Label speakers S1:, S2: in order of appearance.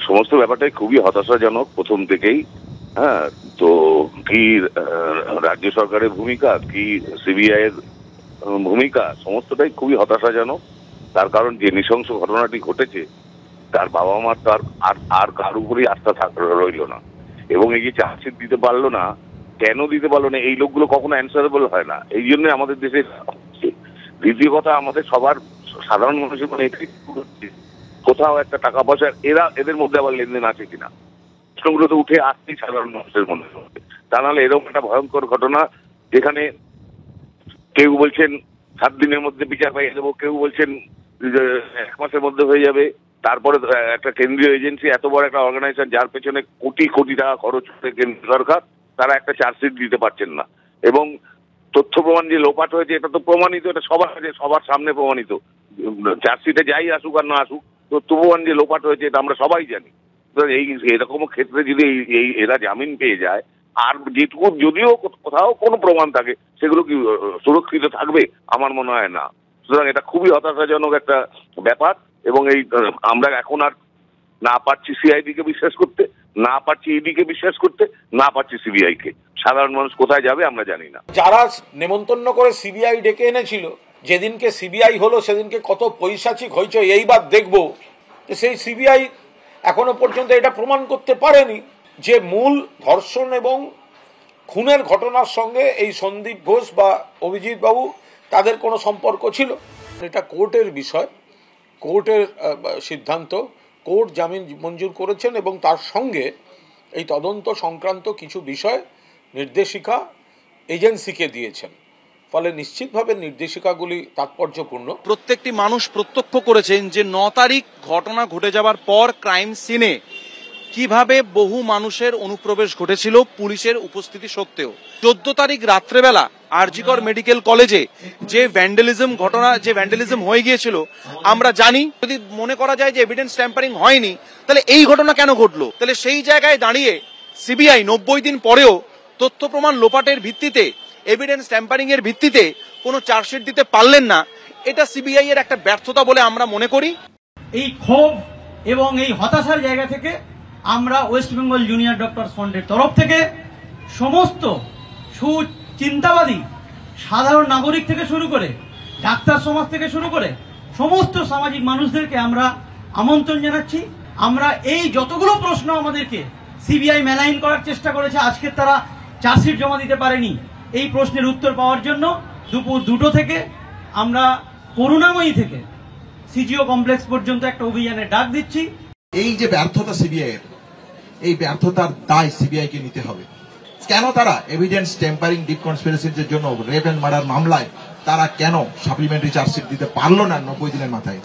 S1: সমস্ত ব্যাপারটাই খুবই হতাশাজনক প্রথম থেকেই। হ্যাঁ, তো কি রাজ্য সরকারের ভূমিকা, কি সিবিআই এর ভূমিকা, সমস্তটাই খুবই হতাশাজনক। তার কারণ যে নৃশংস ঘটনাটি ঘটেছে তার বাবা মার তার আর কার উপরেই আস্থা রইল না। এবং এই যে চার্জশিট দিতে পারলো না, কেন দিতে পারলো না, এই লোকগুলো কখনো অ্যান্সারেবল হয় না। এই জন্য আমাদের দেশে দ্বিতীয় কথা, আমাদের সবার সাধারণ মানুষের মানে কোথাও একটা টাকা পয়সা এদের মধ্যে আবার লেনদেন আছে কিনা, প্রশ্নগুলো তো উঠে আসছেই সাধারণ মানুষের মধ্যে। তা নাহলে এরকম একটা ভয়ঙ্কর ঘটনা, যেখানে কেউ বলছেন 7 দিনের মধ্যে বিচার পাইয়ে দেবো, কেউ বলছেন 1 মাসের মধ্যে হয়ে যাবে। তারপরে একটা কেন্দ্রীয় এজেন্সি, এত বড় একটা অর্গানাইজেশন যার পেছনে কোটি কোটি টাকা খরচ করে কেন্দ্র সরকার, তারা একটা চার্জশিট দিতে পারছেন না। এবং তথ্য প্রমাণ যে লোপাট হয়েছে এটা তো প্রমাণিত, এটা সবার সামনে প্রমাণিত। চার্জশিটে যাই আসুক আর না আসুক, তথ্য প্রমাণ যে লোপাট হয়েছে এটা আমরা সবাই জানি। এই এরকম ক্ষেত্রে যদি এরা জামিন পেয়ে যায়, আর যেটুকু যদিও কোথাও কোনো প্রমাণ থাকে, সেগুলো কি সুরক্ষিত থাকবে? আমার মনে হয় না। সুতরাং এটা খুবই হতাশাজনক একটা ব্যাপার। এবং এই আমরা এখন আর না পারছি সিআইডি কে বিশ্বাস করতে, না পারছি ইডি কে বিশ্বাস করতে, না পারছি সিবিআই কে। সাধারণ মানুষ কোথায় যাবে আমরা জানি না।
S2: যারা নেমন্তন্ন করে সিবিআই ডেকে এনেছিল, যেদিনকে সিবিআই হলো সেদিনকে কত পৈশাচিক হইচই, এইবার দেখবো সেই সিবিআই এখনো পর্যন্ত এটা প্রমাণ করতে পারেনি যে মূল ধর্ষণ এবং খুনের ঘটনার সঙ্গে এই সন্দীপ ঘোষ বা অভিজিৎ বাবু তাদের কোনো সম্পর্ক ছিল। এটা কোর্টের বিষয়, কোর্টের সিদ্ধান্ত, কোর্ট জামিন মঞ্জুর করেছেন এবং তার সঙ্গে এই তদন্ত সংক্রান্ত কিছু বিষয় নির্দেশিকা এজেন্সিকে দিয়েছেন। ফলে নিশ্চিতভাবে নির্দেশিকাগুলি তাৎপর্যপূর্ণ।
S3: প্রত্যেকটি মানুষ প্রত্যক্ষ করেছেন যে 9 তারিখ ঘটনা ঘটে যাবার পর ক্রাইম সিনে কিভাবে বহু মানুষের অনুপ্রবেশ ঘটেছিল পুলিশের উপস্থিতি সত্ত্বেও। 14 তারিখ রাত্রেবেলা আরজিকর মেডিকেল কলেজে যে ভ্যান্ডালিজম হয়ে গিয়েছিল, আমরা জানি যদি মনে করা যায় যে এভিডেন্স ট্যাম্পারিং হয়নি, তাহলে এই ঘটনা কেন ঘটলো? তাহলে সেই জায়গায় দাঁড়িয়ে সিবিআই 90 দিন পরেও তথ্য প্রমাণ লোপাটের ভিত্তিতে, এভিডেন্স ট্যাম্পারিং এর ভিত্তিতে কোনো চার্জশিট দিতে পারলেন না। এটা সিবিআই এর একটা ব্যর্থতা বলে আমরা মনে করি।
S4: এই ক্ষোভ এবং এই হতাশার জায়গা থেকে আমরা ওয়েস্ট বেঙ্গল জুনিয়র ডক্টরস ফ্রন্টের তরফ থেকে সমস্ত সুচিন্তাবাদী সাধারণ নাগরিক থেকে শুরু করে ডাক্তার সমাজ থেকে শুরু করে সমস্ত সামাজিক মানুষদেরকে আমরা আমন্ত্রণ জানাচ্ছি। আমরা এই যতগুলো প্রশ্ন আমাদেরকে সিবিআই মেলাইন করার চেষ্টা করেছে, আজকে তারা চার্জশিট জমা দিতে পারেনি, এই প্রশ্নের উত্তর পাওয়ার জন্য দুপুর 2টো থেকে আমরা করুণাময়ী থেকে সিজিও কমপ্লেক্স পর্যন্ত একটা অভিযানের ডাক দিচ্ছি।
S5: এই যে ব্যর্থতা সিবিআই এর, এই ব্যর্থতার দায় সিবিআই কে নিতে হবে। কেন তারা এভিডেন্স টেম্পারিং ডিপ কনস্পিরেসির জন্য রেপ এন্ড মার্ডার মামলায় তারা কেন সাপ্লিমেন্টারি চার্জশিট দিতে পারলো না 90 দিনের মাথায়?